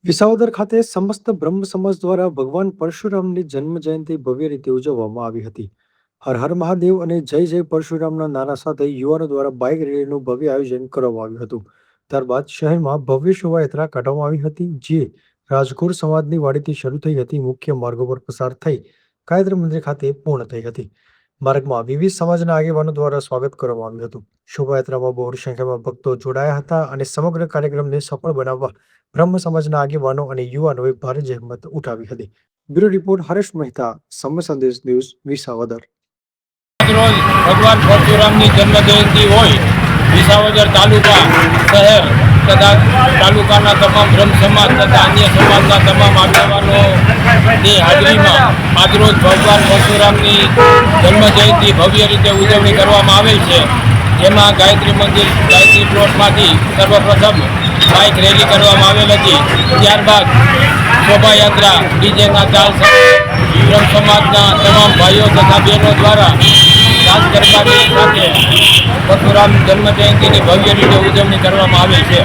વિસાવદર ખાતે સમસ્ત બ્રહ્મ સમાજ દ્વારા ભગવાન પરશુરામની જન્મ જયંતિ ભવ્ય રીતે ઉજવવામાં આવી હતી. હર હર મહાદેવ અને જય જય પરશુરામના નારા સાથે યુવાનો દ્વારા બાઇક રેલીનું ભવ્ય આયોજન કરવામાં આવ્યું હતું. ત્યારબાદ શહેરમાં ભવ્ય શોભાયાત્રા કાઢવામાં આવી હતી, જે રાજગોર સમાજની વાડીથી શરૂ થઈ હતી, મુખ્ય માર્ગો પર પસાર થઈ ગાયત્રી મંદિર ખાતે પૂર્ણ થઈ હતી. માર્ગમાં વિવિધ સમાજના આગેવાનો દ્વારા સ્વાગત કરવામાં આવ્યું હતું. શોભાયાત્રામાં બહોળી સંખ્યામાં ભક્તો જોડાયા હતા અને સમગ્ર કાર્યક્રમને સફળ બનાવવા બ્રહ્મ સમાજના આગેવાનો અને યુવાનોએ ભારે જહેમત ઉઠાવી હતી. બ્યુરો રિપોર્ટ હરેશ મહેતા, સમય સંદેશ ન્યૂઝ, વિસાવદર. રોજ ભગવાન પરશુરામની જન્મ જયંતિ હોય વિસાવદર તાલુકા શહેર તથા તાલુકાના તમામ બ્રહ્મ સમાજ તથા અન્ય સમાજના તમામ આગેવાનોની હાજરીમાં આજરોજ ભગવાન પરશુરામની જન્મ જયંતિ ભવ્ય રીતે ઉજવણી કરવામાં આવેલ છે. જેમાં ગાયત્રી મંદિર ગાયત્રી પ્લોટમાંથી સર્વપ્રથમ બાઇક રેલી કરવામાં આવેલ હતી. ત્યારબાદ શોભાયાત્રા ડીજેના તાલ સાથે બ્રહ્મ સમાજના તમામ ભાઈઓ તથા બહેનો દ્વારા રાસ ગરબાની સાથે પરશુરામ જન્મ જયંતિની ભવ્ય રીતે ઉજવણી કરવામાં આવે છે.